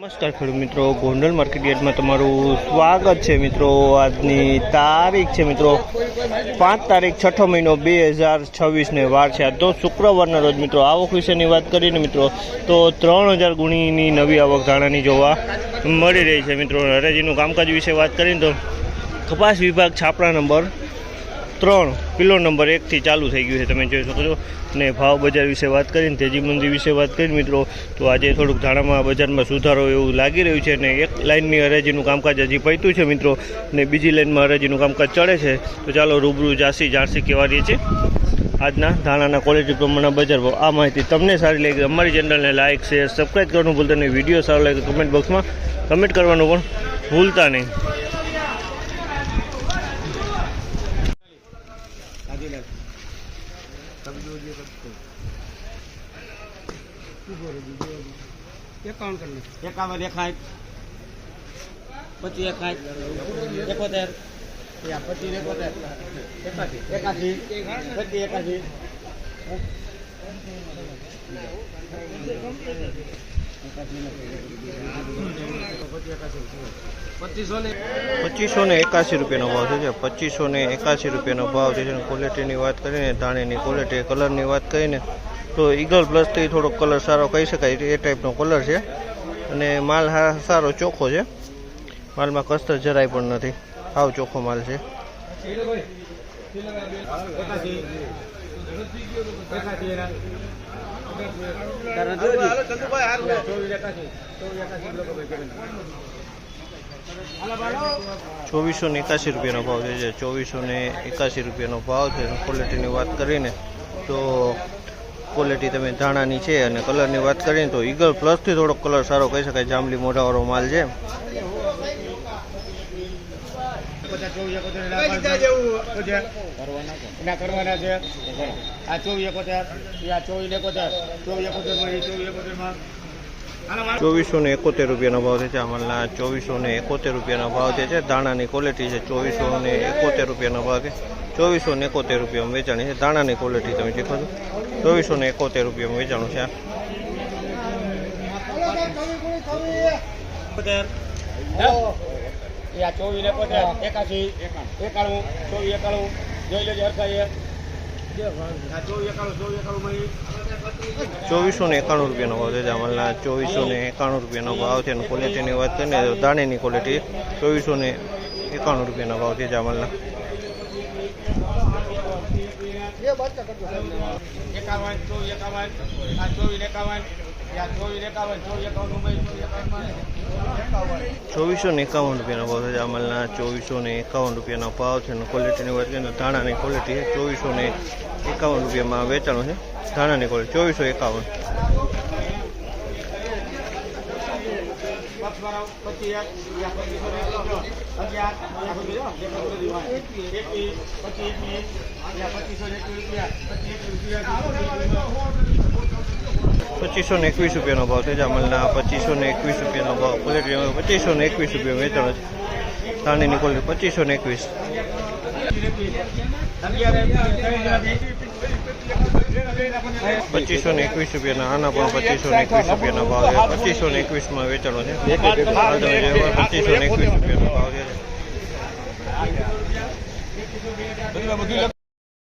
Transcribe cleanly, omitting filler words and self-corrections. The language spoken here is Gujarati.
નમસ્કાર ખેડૂત મિત્રો, ગોંડલ માર્કેટ યાર્ડમાં તમારું સ્વાગત છે મિત્રો। આજની તારીખ છે મિત્રો 5 તારીખ 6ઠો મહિનો 2026 વાર છે। આજ તો શુક્રવારના રોજ મિત્રો આવક વિશેની વાત કરીને મિત્રો તો 3000 ગુણીની નવી આવક ધાણાની જોવા મળી રહી છે મિત્રો। હરાજીનું કામકાજ વિશે વાત કરીને તો કપાસ વિભાગ છાપરા નંબર 3 કિલો નંબર 1 થી ચાલુ થઈ ગયું છે, તમે જોઈ શકો છો। ને ભાવ બજાર વિશે વાત કરીને તેજી મંદી વિશે વાત કરીને મિત્રો તો આજે થોડુંક ધાણામાં બજારમાં સુધારો એવું લાગી રહ્યું છે। ને એક લાઇનની હરાજીનું કામકાજ હજી પત્યું છે મિત્રો, ને બીજી લાઇનમાં હરાજીનું કામકાજ ચડે છે। તો ચાલો રૂબરૂ જાણસી કેવા રહી છે આજના ધાણાના ક્વોલિટી પ્રમાણે બજાર ભાવ। આ માહિતી તમને સારી લાગી અમારી ચેનલને લાઇક શેર સબસ્ક્રાઈબ કરવાનું ભૂલતા નહીં। વિડીયો સારો લાગે કમેન્ટ બોક્સમાં કમેન્ટ કરવાનું પણ ભૂલતા નહીં। एकावन 51 25 71 25 ₹2581 રૂપિયાનો ભાવ છે। 2581 રૂપિયાનો ભાવ છે। ક્વોલિટીની વાત કરીને ધાણીની ક્વોલિટી કલરની વાત કરીને તો ઈગલ પ્લસથી થોડો કલર સારો કહી શકાય એ ટાઈપનો કલર છે, અને માલ સારો ચોખ્ખો છે। માલમાં કસ્તર જરાય પણ નથી, સાવ ચોખ્ખો માલ છે। ₹2481 રૂપિયાનો ભાવ છે। 2481 રૂપિયાનો ભાવ છે। ક્વોલિટીની વાત કરીને તો ક્વોલિટી તમે ધાણાની છે, અને કલરની વાત કરીને તો ઈગલ પ્લસથી થોડોક કલર સારો કહી શકાય, જાંબલી મોઢાવાળો માલ છે। ₹2471 રૂપિયાનો ભાવ છે। આ માલના ₹2471 રૂપિયાનો ભાવ છે। ધાણાની ક્વોલિટી છે। ₹2471 રૂપિયાનો ભાવ છે। ₹2471 રૂપિયામાં વેચાણી છે। ધાણાની ક્વોલિટી તમે શીખો છો, ₹2471 રૂપિયામાં વેચાણું છે। ₹2491 રૂપિયાનો ભાવ છે। જામલના ₹2491 રૂપિયાનો ભાવ છે। અને ક્વોલિટીની વાત કરીને તો દાણીની ક્વોલિટી ₹2491 રૂપિયાનો ભાવ છે જામલના। ₹2451 રૂપિયાનો ભાવ છે જામલના। ₹2451 રૂપિયાનો ભાવ છે। અને ક્વોલિટીની વાત કરીએ તો ધાણાની ક્વોલિટી છે। ₹2451 રૂપિયામાં વેચાણું છે ધાણાની ક્વોલિટી। 2451 ₹2521 રૂપિયાનો ભાવ છે જામલના। ₹2521 રૂપિયાનો ભાવ ક્વોલિટી ₹2521 રૂપિયા વેચાણ છે ધાણીની ક્વોલિટી। 2521 ₹2521 રૂપિયાના, આના પણ ₹2521 રૂપિયાનો ભાવ છે। 2521માં વેચાણો છે। 2521 રૂપિયાનો ભાવ છે।